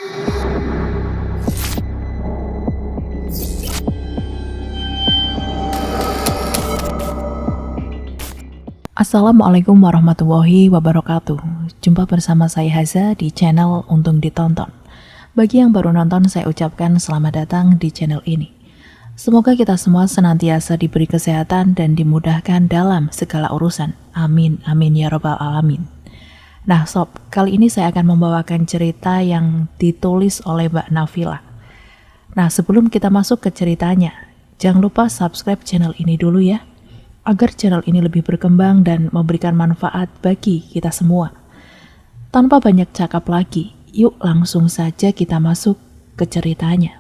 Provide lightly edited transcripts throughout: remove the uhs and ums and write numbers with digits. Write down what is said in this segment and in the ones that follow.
Assalamualaikum warahmatullahi wabarakatuh. Jumpa bersama saya Haza di channel Untung Ditonton. Bagi yang baru nonton, saya ucapkan selamat datang di channel ini. Semoga kita semua senantiasa diberi kesehatan dan dimudahkan dalam segala urusan. Amin, amin ya rabbal alamin. Nah sob, kali ini saya akan membawakan cerita yang ditulis oleh Mbak Nafila. Nah sebelum kita masuk ke ceritanya, jangan lupa subscribe channel ini dulu ya, agar channel ini lebih berkembang dan memberikan manfaat bagi kita semua. Tanpa banyak cakap lagi, yuk langsung saja kita masuk ke ceritanya.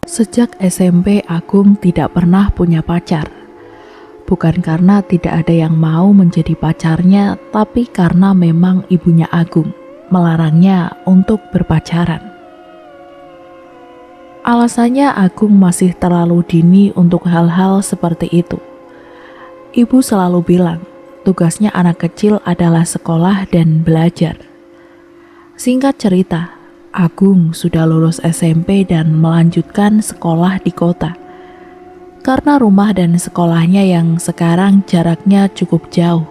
Sejak SMP, Agung tidak pernah punya pacar. Bukan karena tidak ada yang mau menjadi pacarnya, tapi karena memang ibunya Agung melarangnya untuk berpacaran. Alasannya Agung masih terlalu dini untuk hal-hal seperti itu. Ibu selalu bilang, tugasnya anak kecil adalah sekolah dan belajar. Singkat cerita, Agung sudah lulus SMP dan melanjutkan sekolah di kota. Karena rumah dan sekolahnya yang sekarang jaraknya cukup jauh,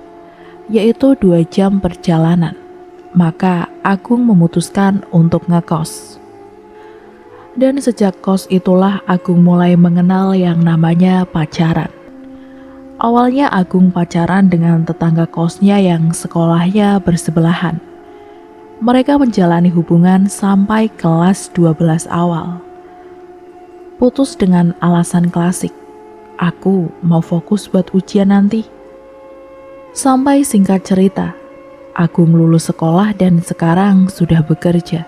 yaitu 2 jam perjalanan, maka Agung memutuskan untuk ngekos. Dan sejak kos itulah Agung mulai mengenal yang namanya pacaran. Awalnya Agung pacaran dengan tetangga kosnya yang sekolahnya bersebelahan. Mereka menjalani hubungan sampai kelas 12 awal. Putus dengan alasan klasik, aku mau fokus buat ujian nanti. Sampai singkat cerita, Agung lulus sekolah dan sekarang sudah bekerja.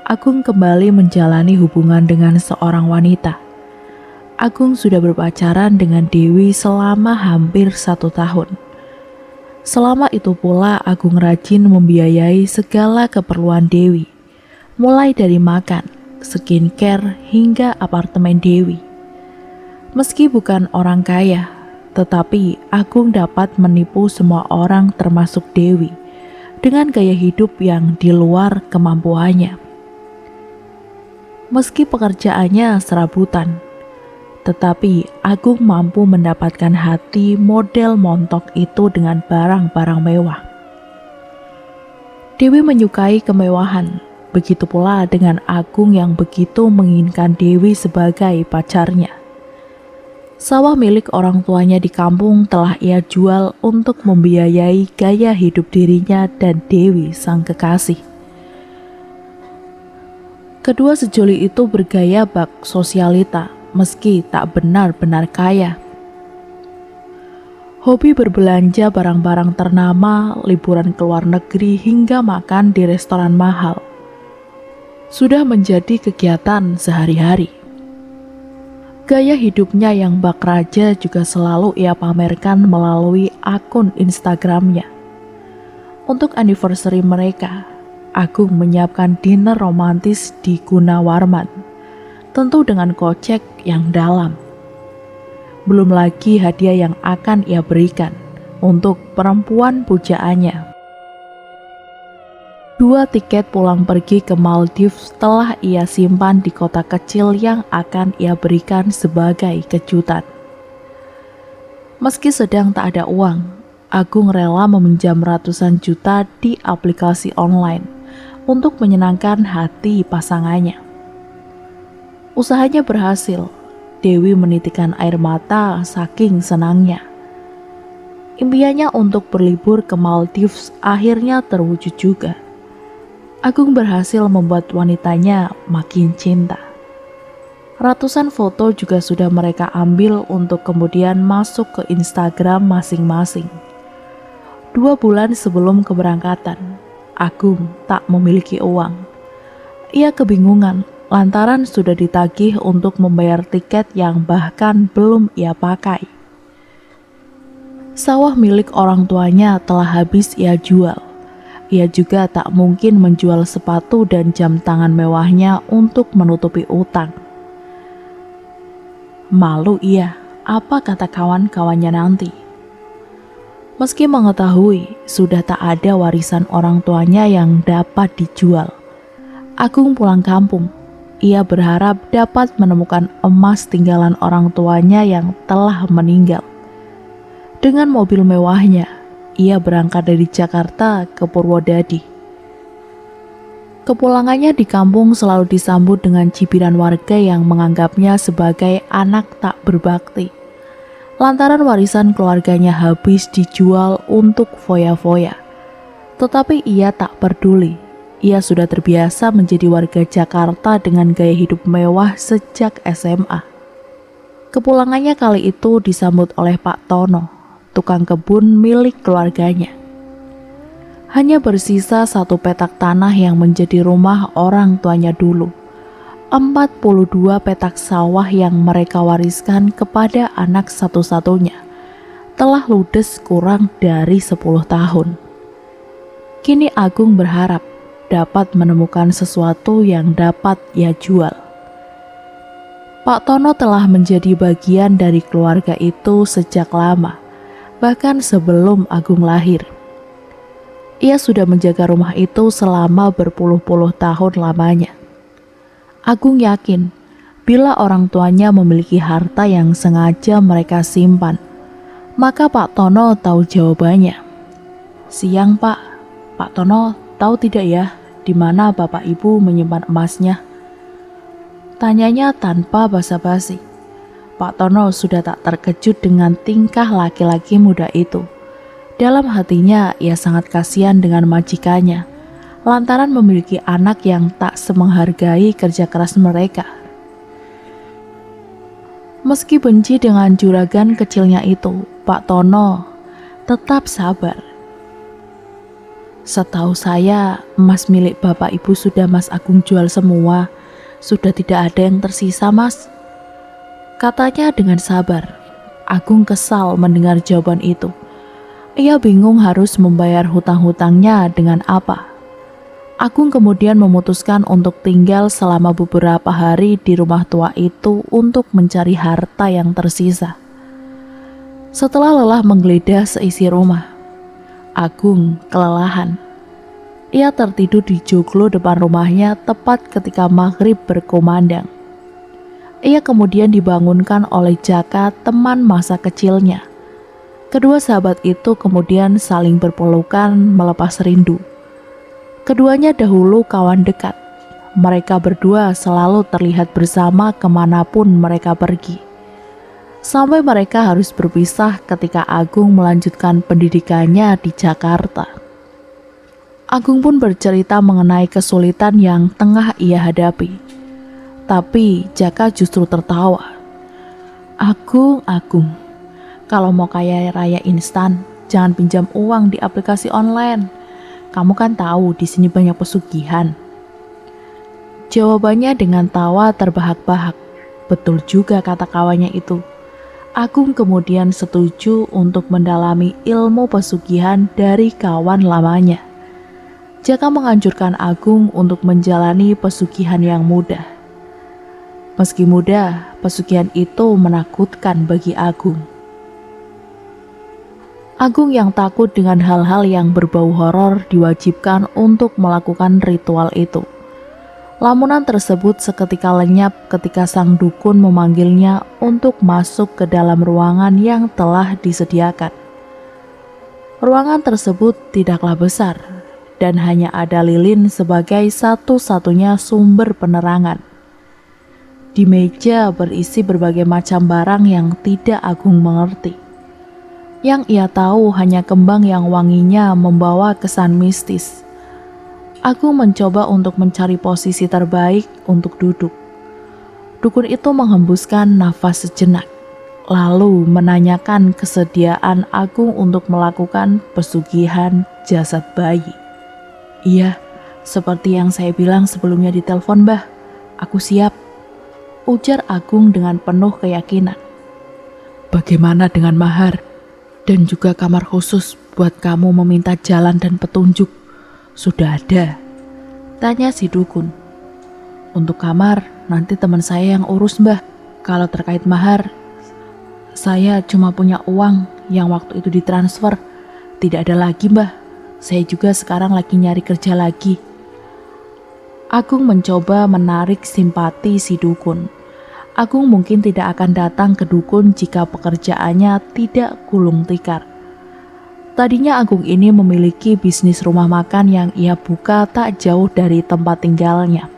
Agung kembali menjalani hubungan dengan seorang wanita. Agung sudah berpacaran dengan Dewi selama hampir 1 tahun. Selama itu pula Agung rajin membiayai segala keperluan Dewi, mulai dari makan, skincare, hingga apartemen Dewi. Meski bukan orang kaya, tetapi Agung dapat menipu semua orang termasuk Dewi dengan gaya hidup yang di luar kemampuannya. Meski pekerjaannya serabutan, tetapi Agung mampu mendapatkan hati model montok itu dengan barang-barang mewah. Dewi menyukai kemewahan, begitu pula dengan Agung yang begitu menginginkan Dewi sebagai pacarnya. Sawah milik orang tuanya di kampung telah ia jual untuk membiayai gaya hidup dirinya dan Dewi sang kekasih. Kedua sejoli itu bergaya bak sosialita, meski tak benar-benar kaya. Hobi berbelanja barang-barang ternama, liburan ke luar negeri, hingga makan di restoran mahal sudah menjadi kegiatan sehari-hari. Gaya hidupnya yang bak raja juga selalu ia pamerkan melalui akun Instagramnya. Untuk anniversary mereka, Agung menyiapkan dinner romantis di Gunawarman, tentu dengan kocek yang dalam. Belum lagi hadiah yang akan ia berikan untuk perempuan pujaannya. 2 tiket pulang pergi ke Maldives telah ia simpan di kota kecil yang akan ia berikan sebagai kejutan. Meski sedang tak ada uang, Agung rela meminjam ratusan juta di aplikasi online untuk menyenangkan hati pasangannya. Usahanya berhasil. Dewi menitikkan air mata saking senangnya. Impiannya untuk berlibur ke Maldives akhirnya terwujud juga. Agung berhasil membuat wanitanya makin cinta. Ratusan foto juga sudah mereka ambil untuk kemudian masuk ke Instagram masing-masing. 2 bulan sebelum keberangkatan, Agung tak memiliki uang. Ia kebingungan lantaran sudah ditagih untuk membayar tiket yang bahkan belum ia pakai. Sawah milik orang tuanya telah habis ia jual. Ia juga tak mungkin menjual sepatu dan jam tangan mewahnya untuk menutupi utang. Malu ia, apa kata kawan-kawannya nanti? Meski mengetahui sudah tak ada warisan orang tuanya yang dapat dijual, Agung pulang kampung. Ia berharap dapat menemukan emas tinggalan orang tuanya yang telah meninggal. Dengan mobil mewahnya, ia berangkat dari Jakarta ke Purwodadi. Kepulangannya di kampung selalu disambut dengan cibiran warga yang menganggapnya sebagai anak tak berbakti, lantaran warisan keluarganya habis dijual untuk foya-foya. Tetapi ia tak peduli. Ia sudah terbiasa menjadi warga Jakarta dengan gaya hidup mewah sejak SMA. Kepulangannya kali itu disambut oleh Pak Tono, tukang kebun milik keluarganya. Hanya bersisa satu petak tanah yang menjadi rumah orang tuanya dulu. 42 petak sawah yang mereka wariskan kepada anak satu-satunya telah ludes kurang dari 10 tahun. Kini Agung berharap dapat menemukan sesuatu yang dapat ia jual. Pak Tono telah menjadi bagian dari keluarga itu sejak lama, bahkan sebelum Agung lahir. Ia sudah menjaga rumah itu selama berpuluh-puluh tahun lamanya. Agung yakin bila orang tuanya memiliki harta yang sengaja mereka simpan, maka Pak Tono tahu jawabannya. "Siang Pak, Pak Tono tahu tidak ya di mana Bapak Ibu menyimpan emasnya?" Tanyanya tanpa basa-basi. Pak Tono sudah tak terkejut dengan tingkah laki-laki muda itu. Dalam hatinya ia sangat kasihan dengan majikannya, lantaran memiliki anak yang tak semenghargai kerja keras mereka. Meski benci dengan juragan kecilnya itu, Pak Tono tetap sabar. "Setahu saya, emas milik Bapak Ibu sudah Mas Agung jual semua. Sudah tidak ada yang tersisa, Mas," katanya dengan sabar. Agung kesal mendengar jawaban itu. Ia bingung harus membayar hutang-hutangnya dengan apa. Agung kemudian memutuskan untuk tinggal selama beberapa hari di rumah tua itu untuk mencari harta yang tersisa. Setelah lelah menggeledah seisi rumah, Agung kelelahan. Ia tertidur di joglo depan rumahnya tepat ketika maghrib berkumandang. Ia kemudian dibangunkan oleh Jaka, teman masa kecilnya. Kedua sahabat itu kemudian saling berpelukan melepas rindu. Keduanya dahulu kawan dekat. Mereka berdua selalu terlihat bersama kemanapun mereka pergi. Sampai mereka harus berpisah ketika Agung melanjutkan pendidikannya di Jakarta. Agung pun bercerita mengenai kesulitan yang tengah ia hadapi. Tapi Jaka justru tertawa. Agung, kalau mau kaya raya instan, jangan pinjam uang di aplikasi online. Kamu kan tahu di sini banyak pesugihan." Jawabannya dengan tawa terbahak-bahak. Betul juga kata kawannya itu. Agung kemudian setuju untuk mendalami ilmu pesugihan dari kawan lamanya. Jaka menganjurkan Agung untuk menjalani pesugihan yang mudah. Meski mudah, pesugihan itu menakutkan bagi Agung. Agung yang takut dengan hal-hal yang berbau horor diwajibkan untuk melakukan ritual itu. Lamunan tersebut seketika lenyap ketika sang dukun memanggilnya untuk masuk ke dalam ruangan yang telah disediakan. Ruangan tersebut tidaklah besar dan hanya ada lilin sebagai satu-satunya sumber penerangan. Di meja berisi berbagai macam barang yang tidak Agung mengerti. Yang ia tahu hanya kembang yang wanginya membawa kesan mistis. Agung mencoba untuk mencari posisi terbaik untuk duduk. Dukun itu menghembuskan nafas sejenak, lalu menanyakan kesediaan Agung untuk melakukan pesugihan jasad bayi. "Iya, seperti yang saya bilang sebelumnya di telepon, Mbah. Aku siap," ujar Agung dengan penuh keyakinan. "Bagaimana dengan mahar? Dan juga kamar khusus buat kamu meminta jalan dan petunjuk, sudah ada?" tanya si dukun. "Untuk kamar, nanti teman saya yang urus, Mbah. Kalau terkait mahar, saya cuma punya uang yang waktu itu ditransfer. Tidak ada lagi, Mbah. Saya juga sekarang lagi nyari kerja lagi. Agung mencoba menarik simpati si dukun. Agung mungkin tidak akan datang ke dukun jika pekerjaannya tidak gulung tikar. Tadinya Agung ini memiliki bisnis rumah makan yang ia buka tak jauh dari tempat tinggalnya.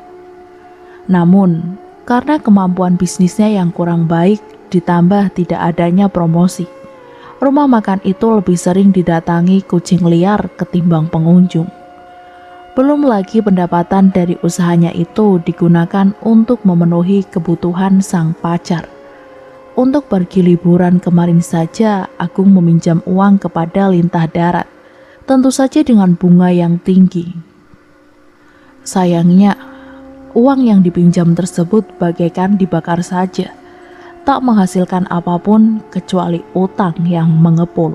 Namun, karena kemampuan bisnisnya yang kurang baik ditambah tidak adanya promosi, rumah makan itu lebih sering didatangi kucing liar ketimbang pengunjung. Belum lagi pendapatan dari usahanya itu digunakan untuk memenuhi kebutuhan sang pacar. Untuk pergi liburan kemarin saja, Agung meminjam uang kepada Lintah Darat, tentu saja dengan bunga yang tinggi. Sayangnya, uang yang dipinjam tersebut bagaikan dibakar saja, tak menghasilkan apapun kecuali utang yang mengepul.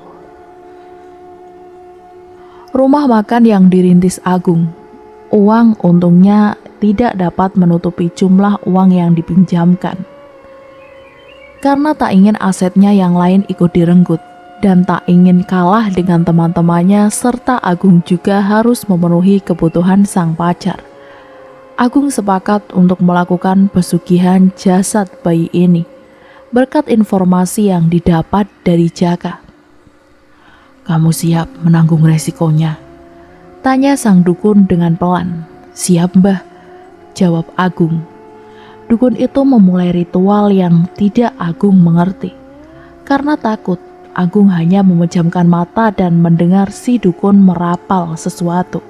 Rumah makan yang dirintis Agung, uang untungnya tidak dapat menutupi jumlah uang yang dipinjamkan. Karena tak ingin asetnya yang lain ikut direnggut dan tak ingin kalah dengan teman-temannya serta Agung juga harus memenuhi kebutuhan sang pacar, Agung sepakat untuk melakukan pesugihan jasad bayi ini berkat informasi yang didapat dari Jaka. "Kamu siap menanggung resikonya?" tanya sang dukun dengan pelan. "Siap, Mbah," jawab Agung. Dukun itu memulai ritual yang tidak Agung mengerti. Karena takut, Agung hanya memejamkan mata dan mendengar si dukun merapal sesuatu.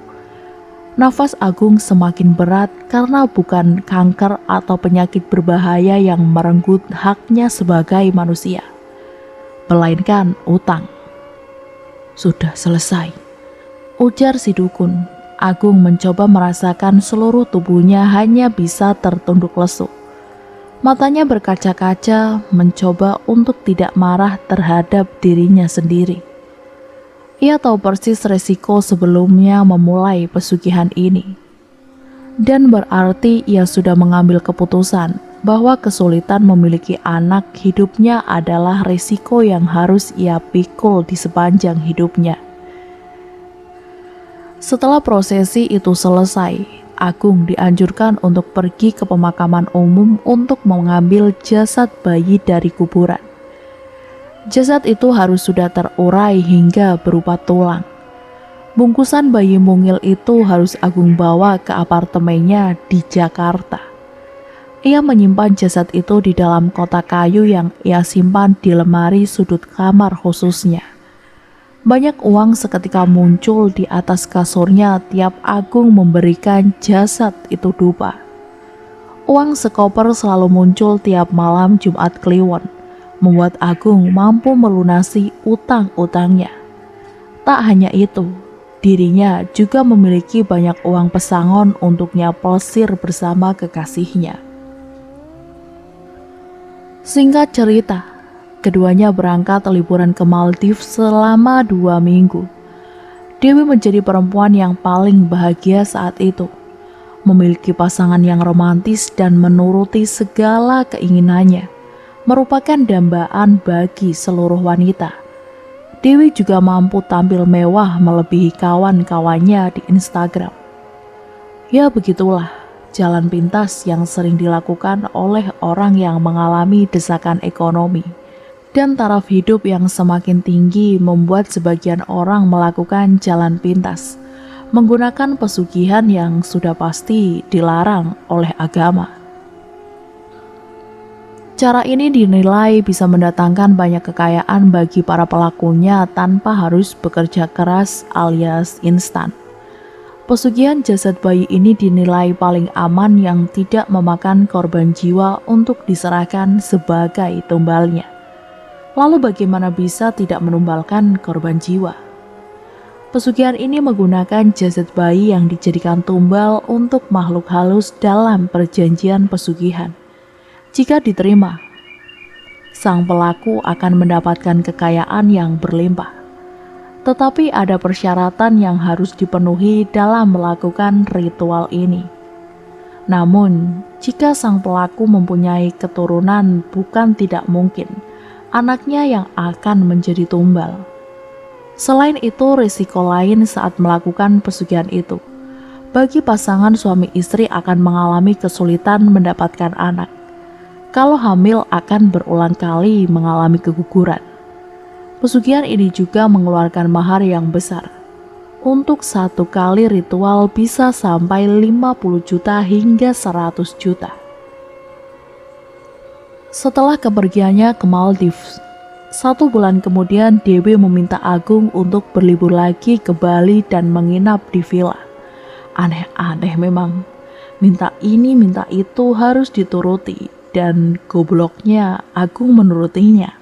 Nafas Agung semakin berat karena bukan kanker atau penyakit berbahaya yang merenggut haknya sebagai manusia, melainkan utang. "Sudah selesai," ujar si dukun. Agung mencoba merasakan seluruh tubuhnya hanya bisa tertunduk lesu. Matanya berkaca-kaca, mencoba untuk tidak marah terhadap dirinya sendiri. Ia tahu persis resiko sebelumnya memulai pesugihan ini. Dan berarti ia sudah mengambil keputusan bahwa kesulitan memiliki anak hidupnya adalah resiko yang harus ia pikul di sepanjang hidupnya. Setelah prosesi itu selesai, Agung dianjurkan untuk pergi ke pemakaman umum untuk mengambil jasad bayi dari kuburan. Jasad itu harus sudah terurai hingga berupa tulang. Bungkusan bayi mungil itu harus Agung bawa ke apartemennya di Jakarta. Ia menyimpan jasad itu di dalam kotak kayu yang ia simpan di lemari sudut kamar khususnya. Banyak uang seketika muncul di atas kasurnya tiap Agung memberikan jasad itu dupa. Uang sekoper selalu muncul tiap malam Jumat Kliwon, membuat Agung mampu melunasi utang-utangnya. Tak hanya itu, dirinya juga memiliki banyak uang pesangon untuk nyapelsir bersama kekasihnya. Singkat cerita, keduanya berangkat liburan ke Maldives selama 2 minggu. Dewi menjadi perempuan yang paling bahagia saat itu, memiliki pasangan yang romantis dan menuruti segala keinginannya, merupakan dambaan bagi seluruh wanita. Dewi juga mampu tampil mewah melebihi kawan-kawannya di Instagram. Ya begitulah jalan pintas yang sering dilakukan oleh orang yang mengalami desakan ekonomi. Dan taraf hidup yang semakin tinggi membuat sebagian orang melakukan jalan pintas, menggunakan pesugihan yang sudah pasti dilarang oleh agama. Cara ini dinilai bisa mendatangkan banyak kekayaan bagi para pelakunya tanpa harus bekerja keras alias instan. Pesugihan jasad bayi ini dinilai paling aman yang tidak memakan korban jiwa untuk diserahkan sebagai tumbalnya. Lalu bagaimana bisa tidak menumbalkan korban jiwa? Pesugihan ini menggunakan jasad bayi yang dijadikan tumbal untuk makhluk halus dalam perjanjian pesugihan. Jika diterima, sang pelaku akan mendapatkan kekayaan yang berlimpah. Tetapi ada persyaratan yang harus dipenuhi dalam melakukan ritual ini. Namun, jika sang pelaku mempunyai keturunan, bukan tidak mungkin anaknya yang akan menjadi tumbal. Selain itu, risiko lain saat melakukan pesugihan itu. Bagi pasangan suami istri akan mengalami kesulitan mendapatkan anak. Kalau hamil akan berulang kali mengalami keguguran. Pesugihan ini juga mengeluarkan mahar yang besar. Untuk satu kali ritual bisa sampai 50 juta hingga 100 juta. Setelah kepergiannya ke Maldives, 1 bulan kemudian Dewi meminta Agung untuk berlibur lagi ke Bali dan menginap di villa. Aneh-aneh memang, minta ini minta itu harus dituruti dan gobloknya Agung menurutinya.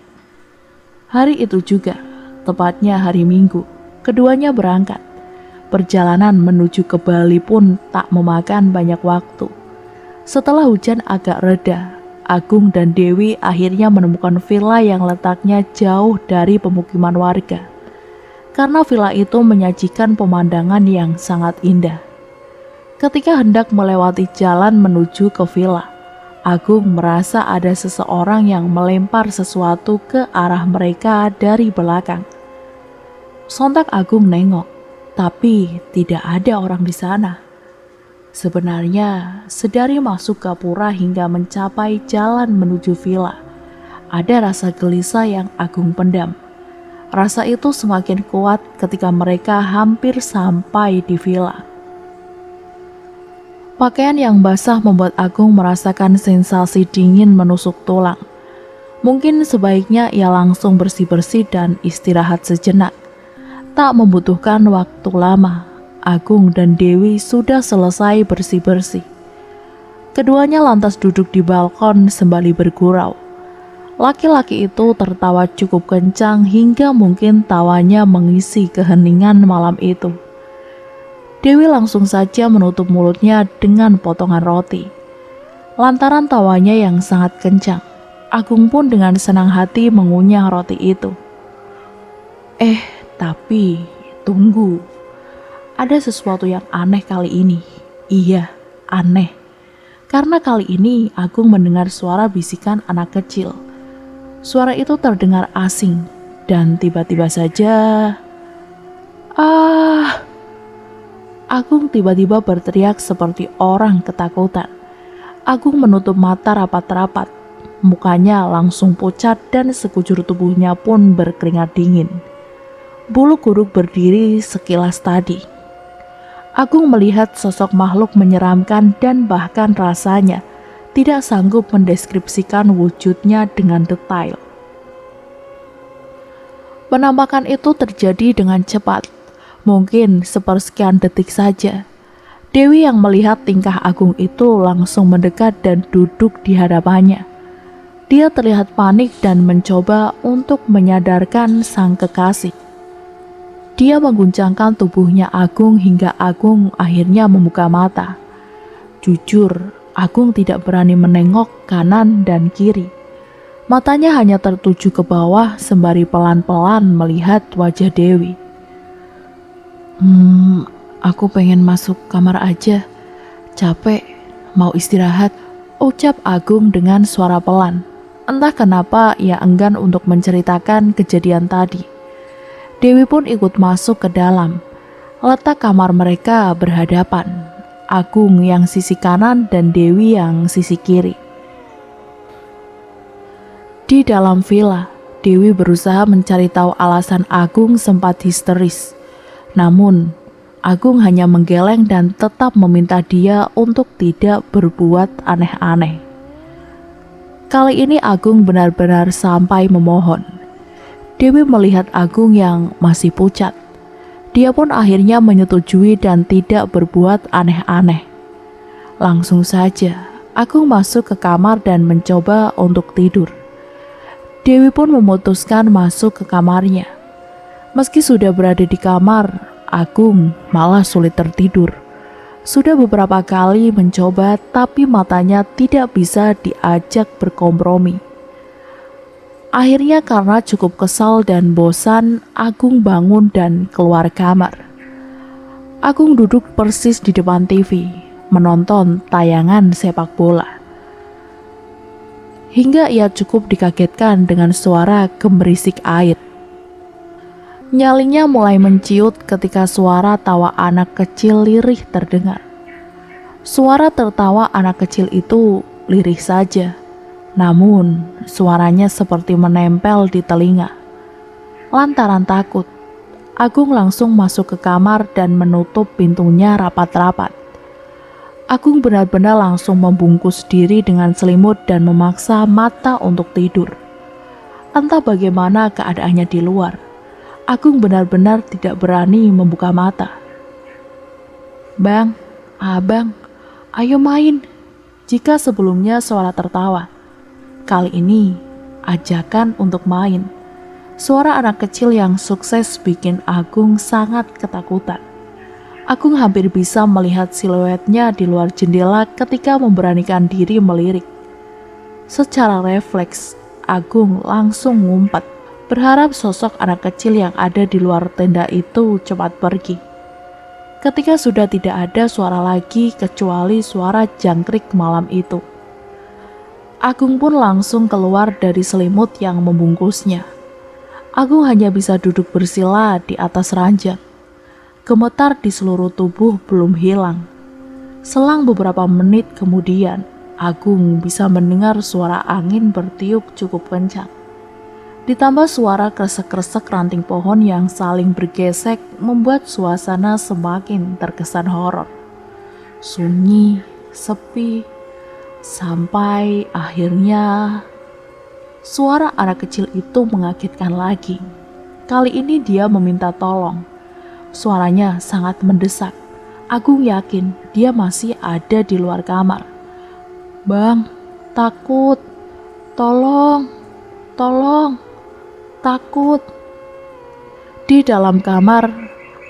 Hari itu juga, tepatnya hari Minggu, keduanya berangkat. Perjalanan menuju ke Bali pun tak memakan banyak waktu. Setelah hujan agak reda, Agung dan Dewi akhirnya menemukan villa yang letaknya jauh dari pemukiman warga. Karena villa itu menyajikan pemandangan yang sangat indah. Ketika hendak melewati jalan menuju ke villa, Agung merasa ada seseorang yang melempar sesuatu ke arah mereka dari belakang. Sontak Agung nengok, tapi tidak ada orang di sana. Sebenarnya, sedari masuk ke pura hingga mencapai jalan menuju villa, ada rasa gelisah yang Agung pendam. Rasa itu semakin kuat ketika mereka hampir sampai di villa. Pakaian yang basah membuat Agung merasakan sensasi dingin menusuk tulang. Mungkin sebaiknya ia langsung bersih-bersih dan istirahat sejenak. Tak membutuhkan waktu lama, Agung dan Dewi sudah selesai bersih-bersih. Keduanya lantas duduk di balkon sembari bergurau. Laki-laki itu tertawa cukup kencang hingga mungkin tawanya mengisi keheningan malam itu. Dewi langsung saja menutup mulutnya dengan potongan roti. Lantaran tawanya yang sangat kencang, Agung pun dengan senang hati mengunyah roti itu. Tapi, tunggu. Ada sesuatu yang aneh kali ini. Iya, aneh. Karena kali ini Agung mendengar suara bisikan anak kecil. Suara itu terdengar asing dan tiba-tiba saja... Agung tiba-tiba berteriak seperti orang ketakutan. Agung menutup mata rapat-rapat. Mukanya langsung pucat dan sekujur tubuhnya pun berkeringat dingin. Bulu kuduk berdiri sekilas tadi. Agung melihat sosok makhluk menyeramkan dan bahkan rasanya tidak sanggup mendeskripsikan wujudnya dengan detail. Penampakan itu terjadi dengan cepat, mungkin sepersekian detik saja. Dewi yang melihat tingkah Agung itu langsung mendekat dan duduk di hadapannya. Dia terlihat panik dan mencoba untuk menyadarkan sang kekasih. Dia mengguncangkan tubuhnya Agung hingga Agung akhirnya membuka mata. Jujur, Agung tidak berani menengok kanan dan kiri. Matanya hanya tertuju ke bawah sembari pelan-pelan melihat wajah Dewi. Aku pengen masuk kamar aja. Capek, mau istirahat, ucap Agung dengan suara pelan. Entah kenapa ia enggan untuk menceritakan kejadian tadi. Dewi pun ikut masuk ke dalam. Letak kamar mereka berhadapan. Agung yang sisi kanan dan Dewi yang sisi kiri. Di dalam villa, Dewi berusaha mencari tahu alasan Agung sempat histeris. Namun, Agung hanya menggeleng dan tetap meminta dia untuk tidak berbuat aneh-aneh. Kali ini Agung benar-benar sampai memohon. Dewi melihat Agung yang masih pucat. Dia pun akhirnya menyetujui dan tidak berbuat aneh-aneh. Langsung saja, Agung masuk ke kamar dan mencoba untuk tidur. Dewi pun memutuskan masuk ke kamarnya. Meski sudah berada di kamar, Agung malah sulit tertidur. Sudah beberapa kali mencoba, tapi matanya tidak bisa diajak berkompromi. Akhirnya karena cukup kesal dan bosan, Agung bangun dan keluar kamar. Agung duduk persis di depan TV, menonton tayangan sepak bola. Hingga ia cukup dikagetkan dengan suara gemerisik air. Nyalinya mulai menciut ketika suara tawa anak kecil lirih terdengar. Suara tertawa anak kecil itu lirih saja, namun suaranya seperti menempel di telinga. Lantaran takut, Agung langsung masuk ke kamar dan menutup pintunya rapat-rapat. Agung benar-benar langsung membungkus diri dengan selimut dan memaksa mata untuk tidur. Entah bagaimana keadaannya di luar, Agung benar-benar tidak berani membuka mata. "Bang, abang, ayo main." Jika sebelumnya suara tertawa, kali ini ajakan untuk main. Suara anak kecil yang sukses bikin Agung sangat ketakutan. Agung hampir bisa melihat siluetnya di luar jendela ketika memberanikan diri melirik. Secara refleks, Agung langsung ngumpet, berharap sosok anak kecil yang ada di luar tenda itu cepat pergi. Ketika sudah tidak ada suara lagi kecuali suara jangkrik malam itu, Agung pun langsung keluar dari selimut yang membungkusnya. Agung hanya bisa duduk bersila di atas ranjang. Gemetar di seluruh tubuh belum hilang. Selang beberapa menit kemudian, Agung bisa mendengar suara angin bertiup cukup kencang. Ditambah suara kresek-kresek ranting pohon yang saling bergesek membuat suasana semakin terkesan horor. Sunyi, sepi, sampai akhirnya suara anak kecil itu mengagetkan lagi. Kali ini dia meminta tolong. Suaranya sangat mendesak. Agung yakin dia masih ada di luar kamar. "Bang, takut. Tolong, tolong. Takut." Di dalam kamar,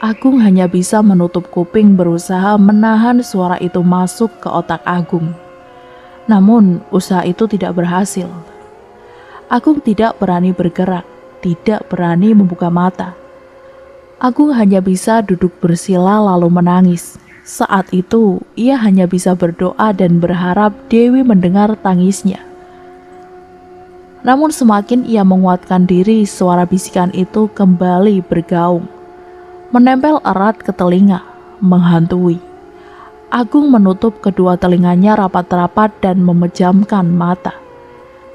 Agung hanya bisa menutup kuping berusaha menahan suara itu masuk ke otak Agung. Namun, usaha itu tidak berhasil. Agung tidak berani bergerak, tidak berani membuka mata. Agung hanya bisa duduk bersila lalu menangis. Saat itu, ia hanya bisa berdoa dan berharap Dewi mendengar tangisnya. Namun semakin ia menguatkan diri, suara bisikan itu kembali bergaung, menempel erat ke telinga, menghantui. Agung menutup kedua telinganya rapat-rapat dan memejamkan mata.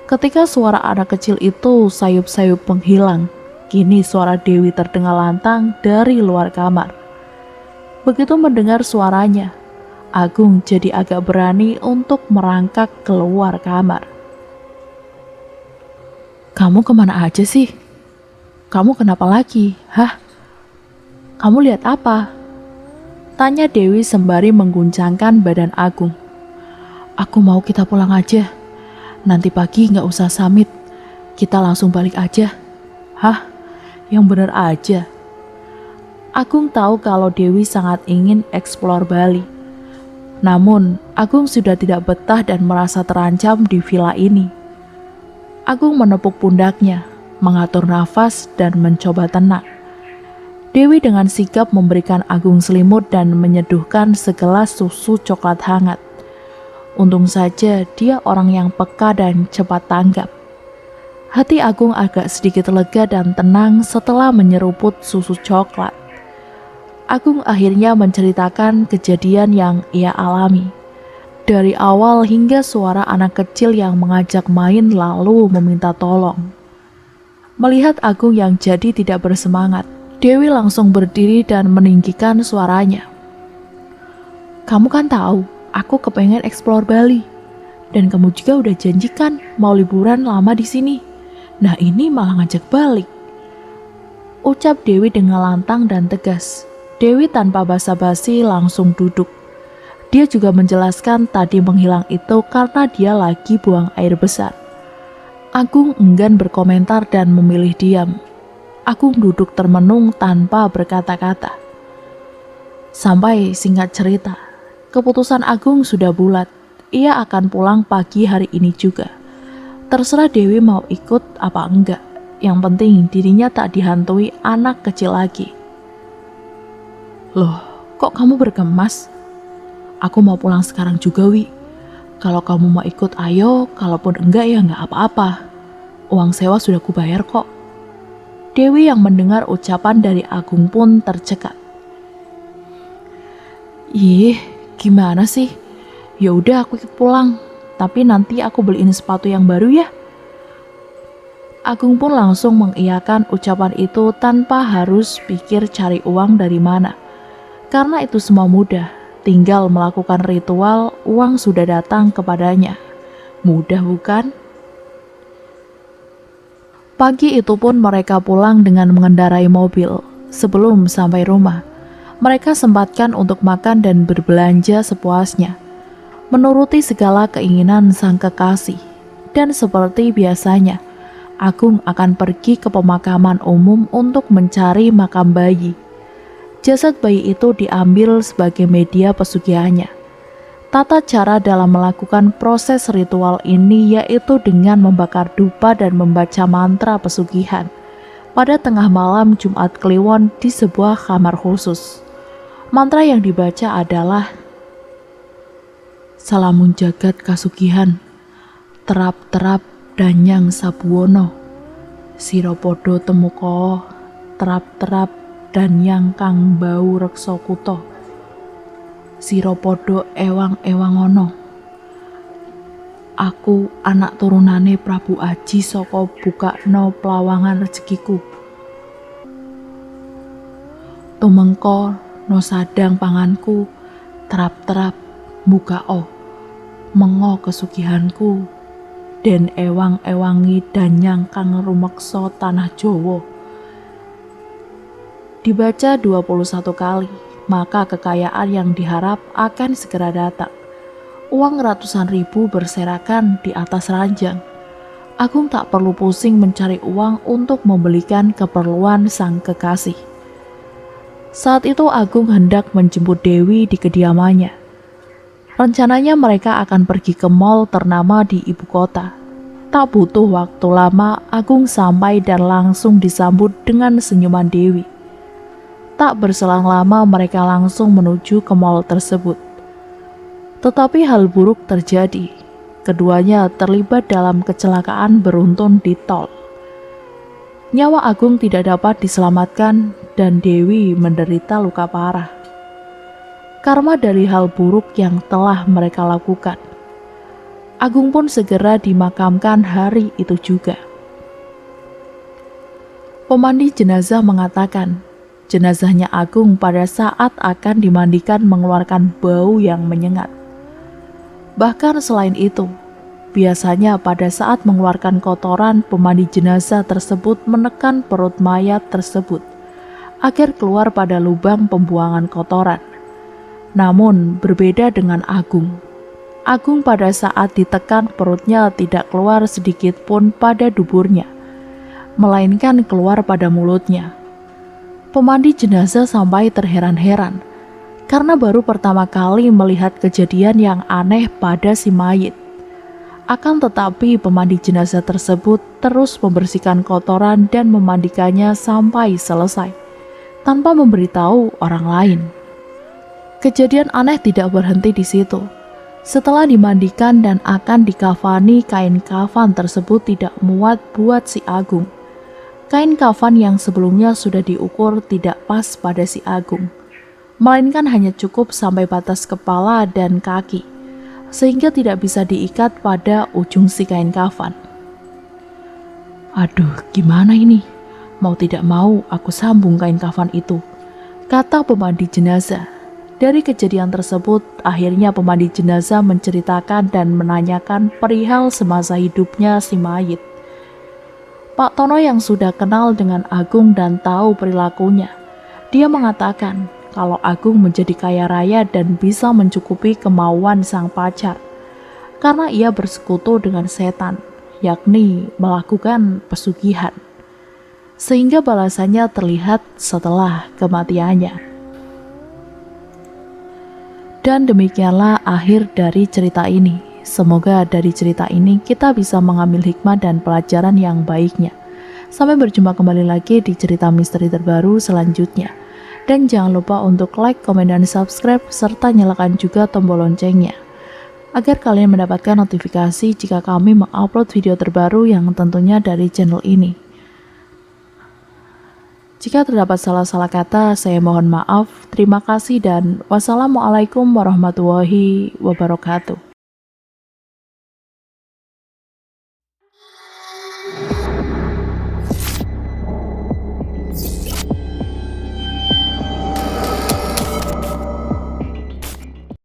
Ketika suara anak kecil itu sayup-sayup menghilang, kini suara Dewi terdengar lantang dari luar kamar. Begitu mendengar suaranya, Agung jadi agak berani untuk merangkak keluar kamar. "Kamu kemana aja sih? Kamu kenapa lagi? Hah? Kamu lihat apa?" tanya Dewi sembari mengguncangkan badan Agung. "Aku mau kita pulang aja. Nanti pagi gak usah samit. Kita langsung balik aja." "Hah? Yang bener aja." Agung tahu kalau Dewi sangat ingin eksplor Bali. Namun, Agung sudah tidak betah dan merasa terancam di villa ini. Agung menepuk pundaknya, mengatur nafas dan mencoba tenang. Dewi dengan sigap memberikan Agung selimut dan menyeduhkan segelas susu coklat hangat. Untung saja dia orang yang peka dan cepat tanggap. Hati Agung agak sedikit lega dan tenang setelah menyeruput susu coklat. Agung akhirnya menceritakan kejadian yang ia alami. Dari awal hingga suara anak kecil yang mengajak main lalu meminta tolong. Melihat Agung yang jadi tidak bersemangat, Dewi langsung berdiri dan meninggikan suaranya. "Kamu kan tahu, aku kepengen eksplor Bali. Dan kamu juga udah janjikan mau liburan lama di sini. Nah ini malah ngajak balik." Ucap Dewi dengan lantang dan tegas. Dewi tanpa basa-basi langsung duduk. Dia juga menjelaskan tadi menghilang itu karena dia lagi buang air besar. Agung enggan berkomentar dan memilih diam. Agung duduk termenung tanpa berkata-kata. Sampai singkat cerita, keputusan Agung sudah bulat. Ia akan pulang pagi hari ini juga. Terserah Dewi mau ikut apa enggak. Yang penting dirinya tak dihantui anak kecil lagi. "Loh, kok kamu bergemas? Aku mau pulang sekarang juga, Wi. Kalau kamu mau ikut ayo, kalaupun enggak ya enggak apa-apa. Uang sewa sudah kubayar kok." Dewi yang mendengar ucapan dari Agung pun tercekat. Ih, gimana sih? Ya udah aku ikut pulang, tapi nanti aku beliin sepatu yang baru ya. Agung pun langsung mengiyakan ucapan itu tanpa harus pikir cari uang dari mana. Karena itu semua mudah, tinggal melakukan ritual, uang sudah datang kepadanya. Mudah bukan? Pagi itu pun mereka pulang dengan mengendarai mobil. Sebelum sampai rumah, mereka sempatkan untuk makan dan berbelanja sepuasnya, menuruti segala keinginan sang kekasih. Dan seperti biasanya, Agung akan pergi ke pemakaman umum untuk mencari makam bayi. Jasad bayi itu diambil sebagai media pesugihannya. Tata cara dalam melakukan proses ritual ini yaitu dengan membakar dupa dan membaca mantra pesugihan pada tengah malam Jumat Kliwon di sebuah kamar khusus. Mantra yang dibaca adalah Salamun jagat kasugihan, terap-terap danyang sabuwono, siropodo temuko, terap-terap danyang kang bau reksa kuto, siropodo ewang-ewangono. Aku anak turunane Prabu Aji saka bukakno plawangan rezekiku. Tumengko no sadang panganku, terap-terap bukao, mengo kesugihanku, den ewang-ewangi danyang kang rumeksa tanah Jawa. Dibaca 21 kali, maka kekayaan yang diharap akan segera datang. Uang ratusan ribu berserakan di atas ranjang. Agung tak perlu pusing mencari uang untuk membelikan keperluan sang kekasih. Saat itu Agung hendak menjemput Dewi di kediamannya. Rencananya mereka akan pergi ke mal ternama di ibu kota. Tak butuh waktu lama, Agung sampai dan langsung disambut dengan senyuman Dewi. Tak berselang lama mereka langsung menuju ke mal tersebut. Tetapi hal buruk terjadi. Keduanya terlibat dalam kecelakaan beruntun di tol. Nyawa Agung tidak dapat diselamatkan dan Dewi menderita luka parah. Karma dari hal buruk yang telah mereka lakukan. Agung pun segera dimakamkan hari itu juga. Pemandi jenazah mengatakan, jenazahnya Agung pada saat akan dimandikan mengeluarkan bau yang menyengat. Bahkan selain itu, biasanya pada saat mengeluarkan kotoran, pemandi jenazah tersebut menekan perut mayat tersebut agar keluar pada lubang pembuangan kotoran. Namun berbeda dengan Agung. Agung pada saat ditekan perutnya tidak keluar sedikit pun pada duburnya, melainkan keluar pada mulutnya. Pemandi jenazah sampai terheran-heran karena baru pertama kali melihat kejadian yang aneh pada si mayit. Akan tetapi pemandi jenazah tersebut terus membersihkan kotoran dan memandikannya sampai selesai, tanpa memberitahu orang lain. Kejadian aneh tidak berhenti di situ. Setelah dimandikan dan akan dikafani, kain kafan tersebut tidak muat buat si Agung. Kain kafan yang sebelumnya sudah diukur tidak pas pada si Agung, melainkan hanya cukup sampai batas kepala dan kaki, sehingga tidak bisa diikat pada ujung si kain kafan. Aduh, gimana ini? Mau tidak mau aku sambung kain kafan itu, kata pemandi jenazah. Dari kejadian tersebut, akhirnya pemandi jenazah menceritakan dan menanyakan perihal semasa hidupnya si mayit. Pak Tono yang sudah kenal dengan Agung dan tahu perilakunya, dia mengatakan kalau Agung menjadi kaya raya dan bisa mencukupi kemauan sang pacar, karena ia bersekutu dengan setan, yakni melakukan pesugihan, sehingga balasannya terlihat setelah kematiannya. Dan demikianlah akhir dari cerita ini. Semoga dari cerita ini kita bisa mengambil hikmah dan pelajaran yang baiknya. Sampai berjumpa kembali lagi di cerita misteri terbaru selanjutnya. Dan jangan lupa untuk like, komen, dan subscribe, serta nyalakan juga tombol loncengnya, agar kalian mendapatkan notifikasi jika kami mengupload video terbaru yang tentunya dari channel ini. Jika terdapat salah-salah kata, saya mohon maaf. Terima kasih dan wassalamualaikum warahmatullahi wabarakatuh.